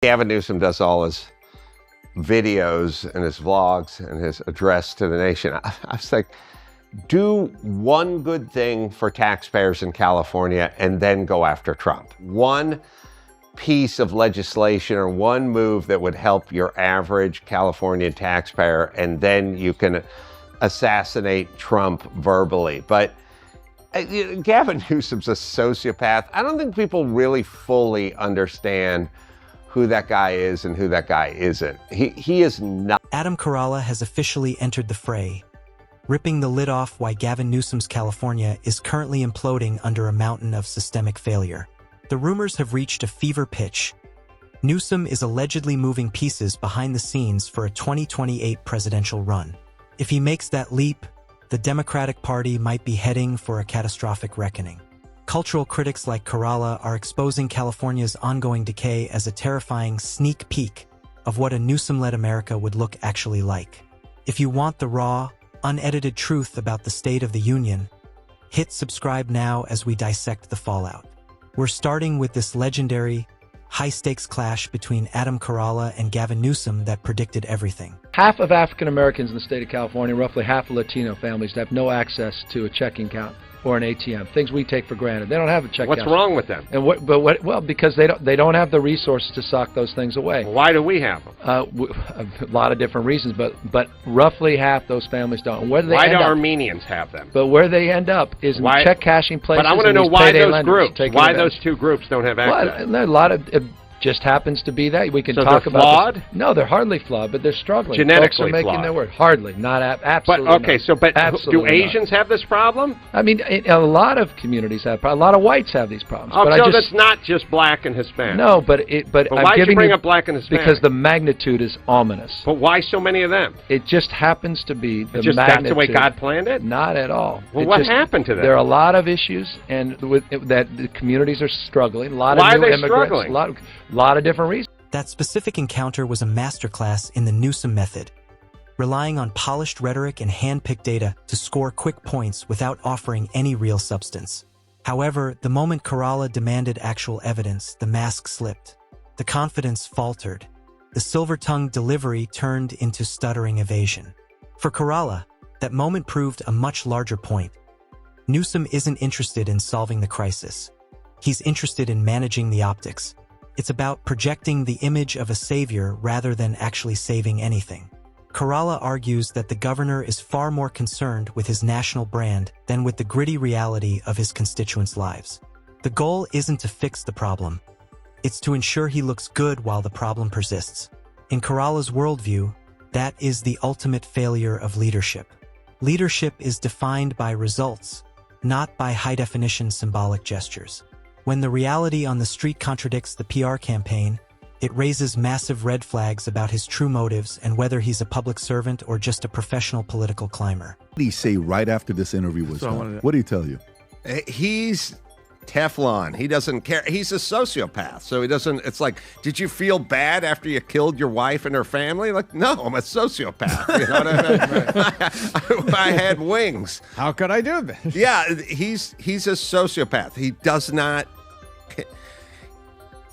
Gavin Newsom does all his videos and his vlogs and his address to the nation. I was like, do one good thing for taxpayers in California and then go after Trump. One piece of legislation or one move that would help your average Californian taxpayer, and then you can assassinate Trump verbally. But Gavin Newsom's a sociopath. I don't think people really fully understand who that guy is and who that guy isn't. He is not. Adam Carolla has officially entered the fray, ripping the lid off why Gavin Newsom's California is currently imploding under a mountain of systemic failure. The rumors have reached a fever pitch. Newsom is allegedly moving pieces behind the scenes for a 2028 presidential run. If he makes that leap, the Democratic Party might be heading for a catastrophic reckoning. Cultural critics like Carolla are exposing California's ongoing decay as a terrifying sneak peek of what a Newsom-led America would look actually like. If you want the raw, unedited truth about the state of the union, hit subscribe now as we dissect the fallout. We're starting with this legendary, high-stakes clash between Adam Carolla and Gavin Newsom that predicted everything. Half of African Americans in the state of California, roughly half of Latino families, have no access to a checking account or an ATM, things we take for granted. They don't have a check. What's wrong with them? And well, because they don't have the resources to sock those things away. Well, why do we have them? A lot of different reasons, but roughly half those families don't. And where do they why end do up? Armenians have them? But where they end up is in check cashing places. But I want to know why those groups, why those two groups don't have access. Well, a lot of it just happens to be that. We can so talk they're about flawed? This. No, they're hardly flawed, but they're struggling. Genetically Folks are making flawed. their word. Hardly, not absolutely. But okay, not. Do Asians have this problem? I mean, a lot of communities have. A lot of whites have these problems. Oh, but so that's not just black and Hispanic. No, but why did you bring up black and Hispanic? Because the magnitude is ominous. But why so many of them? It just happens to be the magnitude. That's the way God planned it? Not at all. Well, what happened to them? There are a lot of issues, and that the communities are struggling. A lot why of new are they immigrants. Struggling? A lot of different reasons. That specific encounter was a masterclass in the Newsom method, relying on polished rhetoric and hand-picked data to score quick points without offering any real substance. However, the moment Carolla demanded actual evidence, the mask slipped. The confidence faltered. The silver-tongued delivery turned into stuttering evasion. For Carolla, that moment proved a much larger point. Newsom isn't interested in solving the crisis. He's interested in managing the optics. It's about projecting the image of a savior rather than actually saving anything. Carolla argues that the governor is far more concerned with his national brand than with the gritty reality of his constituents' lives. The goal isn't to fix the problem. It's to ensure he looks good while the problem persists. In Carolla's worldview, that is the ultimate failure of leadership. Leadership is defined by results, not by high-definition symbolic gestures. When the reality on the street contradicts the PR campaign, it raises massive red flags about his true motives and whether he's a public servant or just a professional political climber. What did he say right after this interview was done? What did he tell you? He's Teflon. He doesn't care. He's a sociopath. So he doesn't, it's like, did you feel bad after you killed your wife and her family? Like, no, I'm a sociopath. You know what I mean? I had wings. How could I do this? Yeah, he's a sociopath. He does not.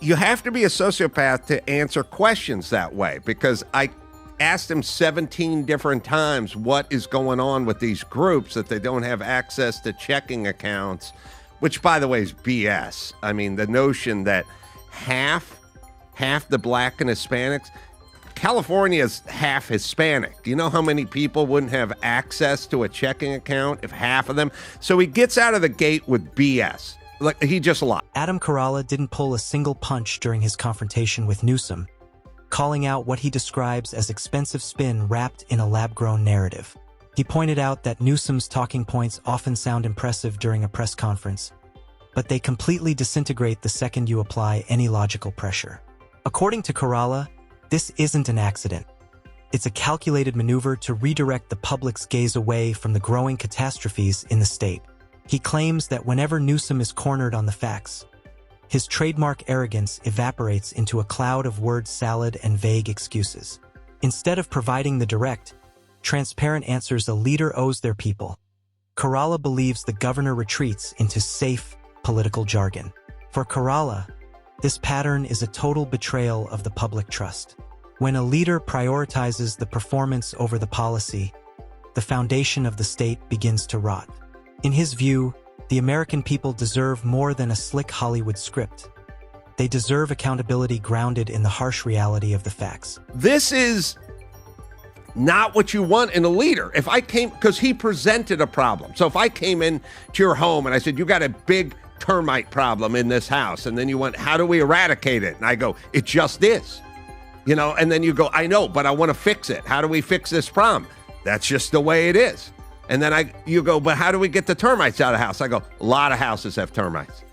You have to be a sociopath to answer questions that way, because I asked him 17 different times what is going on with these groups that they don't have access to checking accounts, which, by the way, is BS. I mean, the notion that half the black and Hispanics, California is half Hispanic. Do you know how many people wouldn't have access to a checking account if half of them? So he gets out of the gate with BS. Like, he just lied. Adam Carolla didn't pull a single punch during his confrontation with Newsom, calling out what he describes as expensive spin wrapped in a lab-grown narrative. He pointed out that Newsom's talking points often sound impressive during a press conference, but they completely disintegrate the second you apply any logical pressure. According to Carolla, this isn't an accident. It's a calculated maneuver to redirect the public's gaze away from the growing catastrophes in the state. He claims that whenever Newsom is cornered on the facts, his trademark arrogance evaporates into a cloud of word salad and vague excuses. Instead of providing the direct, transparent answers a leader owes their people, Carolla believes the governor retreats into safe political jargon. For Carolla, This pattern is a total betrayal of the public trust. When a leader prioritizes the performance over the policy, the foundation of the state begins to rot. In his view, the American people deserve more than a slick Hollywood script. They deserve accountability grounded in the harsh reality of the facts. This is not what you want in a leader. If I came, because he presented a problem. So if I came in to your home and I said, you got a big termite problem in this house, and then you went, how do we eradicate it? And I go, it just is. You know, and then you go, I know, but I want to fix it. How do we fix this problem? That's just the way it is. And then you go, but how do we get the termites out of the house? I go, a lot of houses have termites.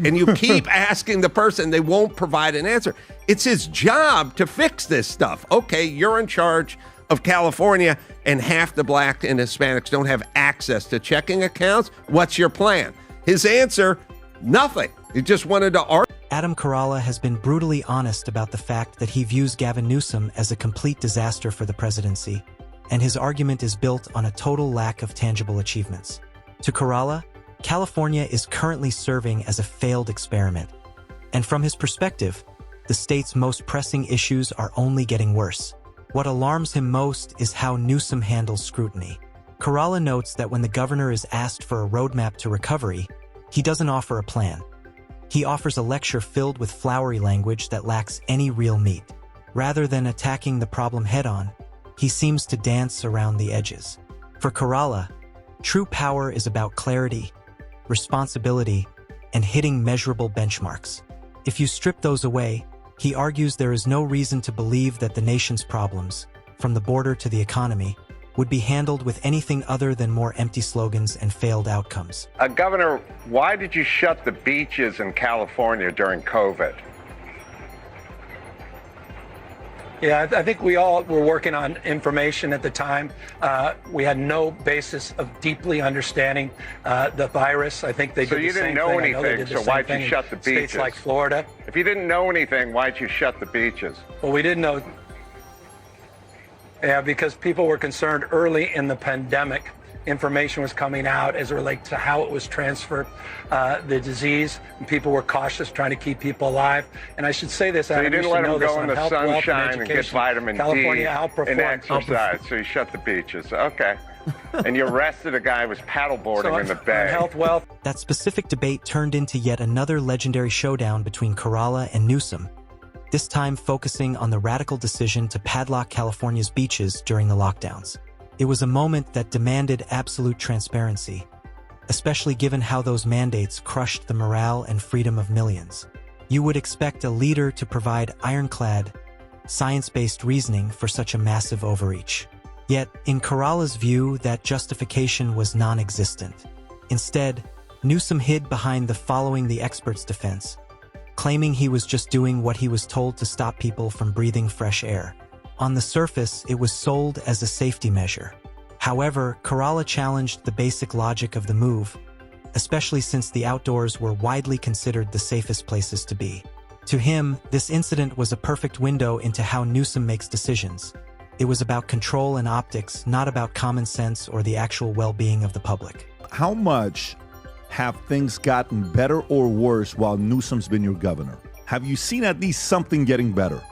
And you keep asking the person, they won't provide an answer. It's his job to fix this stuff. Okay, you're in charge of California, and half the Black and Hispanics don't have access to checking accounts. What's your plan? His answer, nothing. He just wanted to argue. Adam Carolla has been brutally honest about the fact that he views Gavin Newsom as a complete disaster for the presidency, and his argument is built on a total lack of tangible achievements. To Carolla, California is currently serving as a failed experiment, and from his perspective, the state's most pressing issues are only getting worse. What alarms him most is how Newsom handles scrutiny. Carolla notes that when the governor is asked for a roadmap to recovery, he doesn't offer a plan. He offers a lecture filled with flowery language that lacks any real meat. Rather than attacking the problem head-on, he seems to dance around the edges. For Carolla, true power is about clarity, responsibility, and hitting measurable benchmarks. If you strip those away, he argues there is no reason to believe that the nation's problems, from the border to the economy, would be handled with anything other than more empty slogans and failed outcomes. Governor, why did you shut the beaches in California during COVID? Yeah, I think we all were working on information at the time. We had no basis of deeply understanding the virus. I think they did the same thing. So you didn't know anything, so why'd you shut the beaches? States like Florida. If you didn't know anything, why'd you shut the beaches? Well, we didn't know. Yeah, because people were concerned early in the pandemic. Information was coming out as it relates to how it was transferred, the disease, and people were cautious, trying to keep people alive. And I should say this, so Adam, you didn't let them go in the sunshine and get vitamin California D and exercise, so you shut the beaches. Okay. And you arrested a guy who was paddleboarding in the bay. Health, wealth. That specific debate turned into yet another legendary showdown between Carolla and Newsom, this time focusing on the radical decision to padlock California's beaches during the lockdowns. It was a moment that demanded absolute transparency, especially given how those mandates crushed the morale and freedom of millions. You would expect a leader to provide ironclad, science-based reasoning for such a massive overreach. Yet, in Carolla's view, that justification was non-existent. Instead, Newsom hid behind the following the experts' defense, claiming he was just doing what he was told to stop people from breathing fresh air. On the surface, it was sold as a safety measure. However, Carolla challenged the basic logic of the move, especially since the outdoors were widely considered the safest places to be. To him, this incident was a perfect window into how Newsom makes decisions. It was about control and optics, not about common sense or the actual well-being of the public. How much have things gotten better or worse while Newsom's been your governor? Have you seen at least something getting better?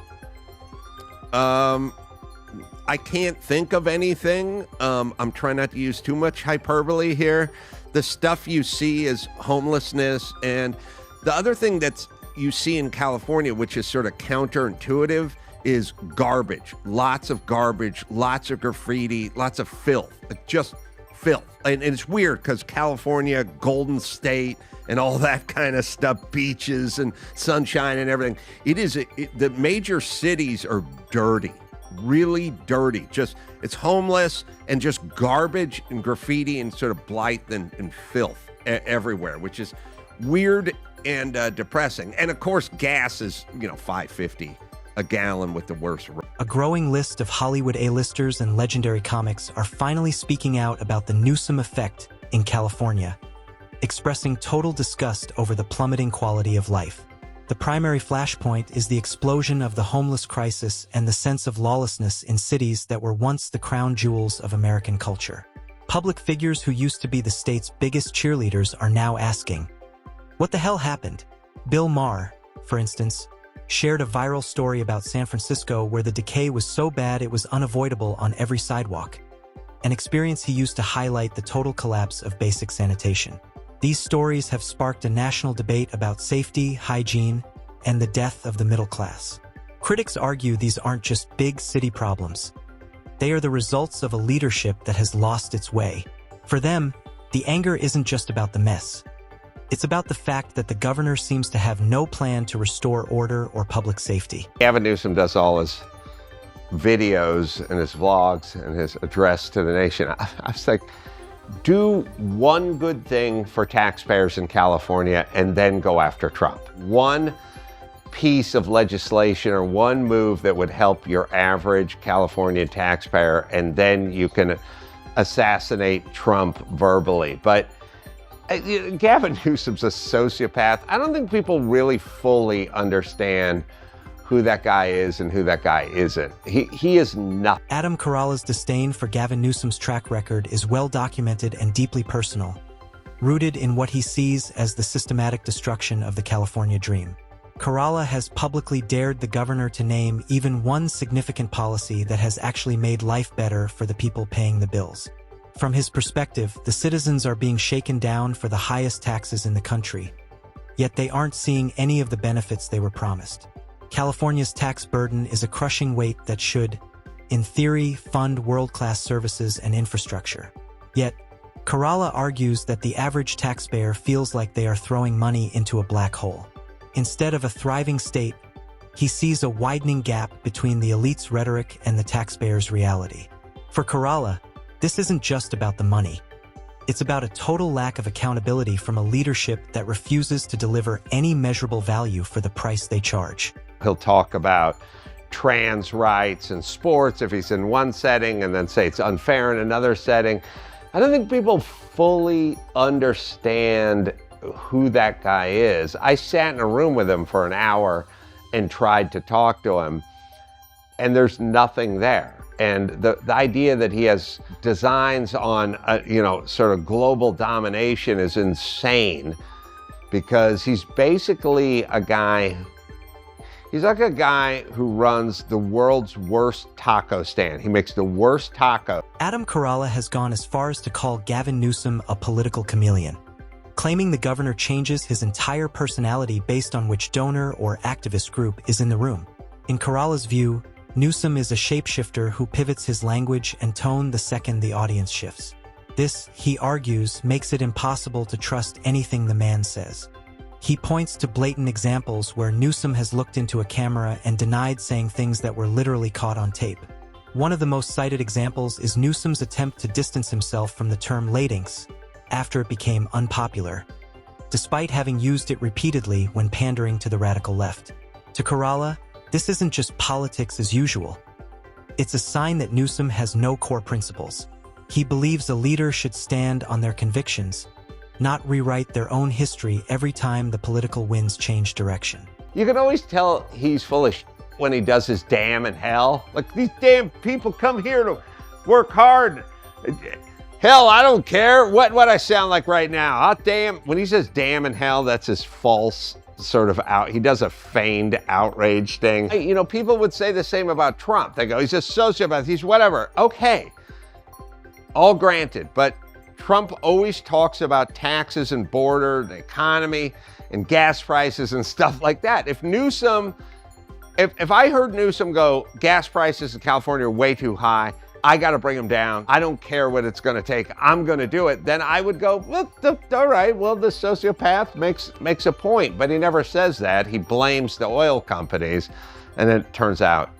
I can't think of anything. I'm trying not to use too much hyperbole here. The stuff you see is homelessness. And the other thing that's you see in California, which is sort of counterintuitive, is garbage. Lots of garbage, lots of graffiti, lots of filth. Just filth. And it's weird because California, Golden State, and all that kind of stuff, beaches and sunshine and everything. The major cities are dirty, really dirty. It's homeless and just garbage and graffiti and sort of blight and filth everywhere, which is weird and depressing. And of course, gas is, $5.50 a gallon with the worst. A growing list of Hollywood A-listers and legendary comics are finally speaking out about the Newsom effect in California, expressing total disgust over the plummeting quality of life. The primary flashpoint is the explosion of the homeless crisis and the sense of lawlessness in cities that were once the crown jewels of American culture. Public figures who used to be the state's biggest cheerleaders are now asking, what the hell happened? Bill Maher, for instance, shared a viral story about San Francisco where the decay was so bad it was unavoidable on every sidewalk, an experience he used to highlight the total collapse of basic sanitation. These stories have sparked a national debate about safety, hygiene, and the death of the middle class. Critics argue these aren't just big city problems. They are the results of a leadership that has lost its way. For them, the anger isn't just about the mess. It's about the fact that the governor seems to have no plan to restore order or public safety. Gavin Newsom does all his videos and his vlogs and his address to the nation. I was like, do one good thing for taxpayers in California and then go after Trump. One piece of legislation or one move that would help your average California taxpayer, and then you can assassinate Trump verbally. But Gavin Newsom's a sociopath. I don't think people really fully understand who that guy is and who that guy isn't. He is nothing. Adam Carolla's disdain for Gavin Newsom's track record is well documented and deeply personal, rooted in what he sees as the systematic destruction of the California dream. Carolla has publicly dared the governor to name even one significant policy that has actually made life better for the people paying the bills. From his perspective, the citizens are being shaken down for the highest taxes in the country, yet they aren't seeing any of the benefits they were promised. California's tax burden is a crushing weight that should, in theory, fund world-class services and infrastructure. Yet, Carolla argues that the average taxpayer feels like they are throwing money into a black hole. Instead of a thriving state, he sees a widening gap between the elite's rhetoric and the taxpayer's reality. For Carolla, this isn't just about the money. It's about a total lack of accountability from a leadership that refuses to deliver any measurable value for the price they charge. He'll talk about trans rights and sports if he's in one setting and then say it's unfair in another setting. I don't think people fully understand who that guy is. I sat in a room with him for an hour and tried to talk to him, and there's nothing there. And the idea that he has designs on, sort of global domination is insane, because he's basically a guy. He's like a guy who runs the world's worst taco stand. He makes the worst taco. Adam Carolla has gone as far as to call Gavin Newsom a political chameleon, claiming the governor changes his entire personality based on which donor or activist group is in the room. In Carolla's view, Newsom is a shapeshifter who pivots his language and tone the second the audience shifts. This, he argues, makes it impossible to trust anything the man says. He points to blatant examples where Newsom has looked into a camera and denied saying things that were literally caught on tape. One of the most cited examples is Newsom's attempt to distance himself from the term Latinx after it became unpopular, despite having used it repeatedly when pandering to the radical left. To Carolla, this isn't just politics as usual. It's a sign that Newsom has no core principles. He believes a leader should stand on their convictions, not rewrite their own history every time the political winds change direction. You can always tell he's full of when he does his damn and hell. Like, these damn people come here to work hard. Hell, I don't care what I sound like right now. When he says damn and hell, that's his false sort of he does a feigned outrage thing. People would say the same about Trump. They go, he's a sociopath, he's whatever. Okay, all granted, but Trump always talks about taxes and border, the economy, and gas prices and stuff like that. If I heard Newsom go, gas prices in California are way too high, I got to bring them down, I don't care what it's going to take, I'm going to do it, then I would go, well, all right, well, the sociopath makes a point. But he never says that. He blames the oil companies, and then it turns out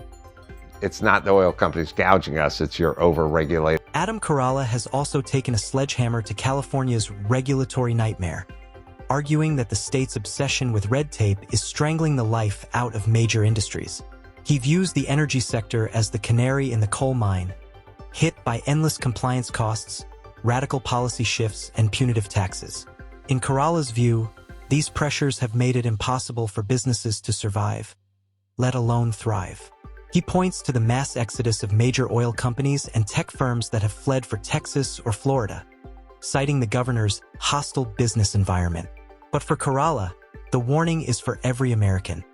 it's not the oil companies gouging us, it's your over-regulated. Adam Carolla has also taken a sledgehammer to California's regulatory nightmare, arguing that the state's obsession with red tape is strangling the life out of major industries. He views the energy sector as the canary in the coal mine, hit by endless compliance costs, radical policy shifts, and punitive taxes. In Carolla's view, these pressures have made it impossible for businesses to survive, let alone thrive. He points to the mass exodus of major oil companies and tech firms that have fled for Texas or Florida, citing the governor's hostile business environment. But for Carolla, The warning is for every American.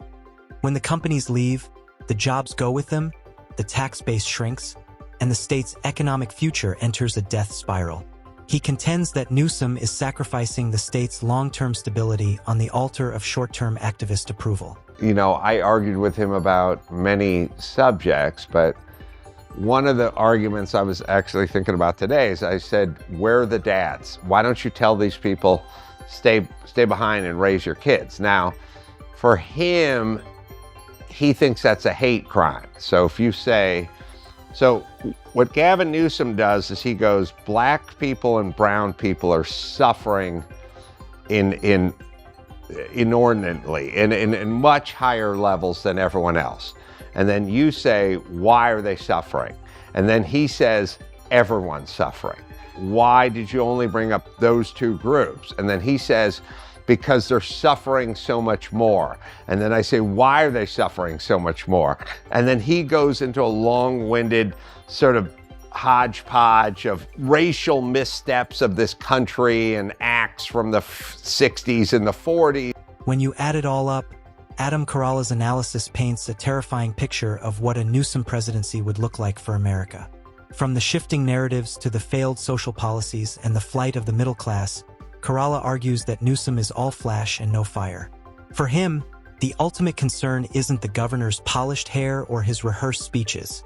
When the companies leave, the jobs go with them, the tax base shrinks, and the state's economic future enters a death spiral. He contends that Newsom is sacrificing the state's long-term stability on the altar of short-term activist approval. You know, I argued with him about many subjects, but one of the arguments I was actually thinking about today is I said, where are the dads? Why don't you tell these people, stay behind and raise your kids? Now, for him, he thinks that's a hate crime. So if you say, so what Gavin Newsom does is he goes, black people and brown people are suffering inordinately, in much higher levels than everyone else. And then you say, why are they suffering? And then he says, everyone's suffering. Why did you only bring up those two groups? And then he says, because they're suffering so much more. And then I say, why are they suffering so much more? And then he goes into a long-winded sort of hodgepodge of racial missteps of this country and acts from the 60s and the 40s. When you add it all up, Adam Carolla's analysis paints a terrifying picture of what a Newsom presidency would look like for America. From the shifting narratives to the failed social policies and the flight of the middle class, Carolla argues that Newsom is all flash and no fire. For him, the ultimate concern isn't the governor's polished hair or his rehearsed speeches.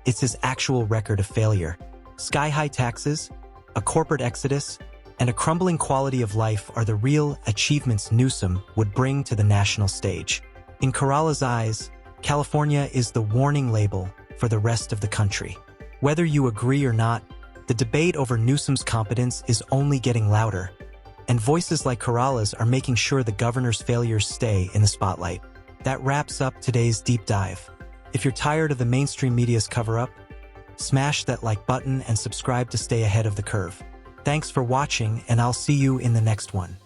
It's his actual record of failure. Sky-high taxes, a corporate exodus, and a crumbling quality of life are the real achievements Newsom would bring to the national stage. In Carolla's eyes, California is the warning label for the rest of the country. Whether you agree or not, the debate over Newsom's competence is only getting louder, and voices like Carolla's are making sure the governor's failures stay in the spotlight. That wraps up today's deep dive. If you're tired of the mainstream media's cover-up, smash that like button and subscribe to stay ahead of the curve. Thanks for watching, and I'll see you in the next one.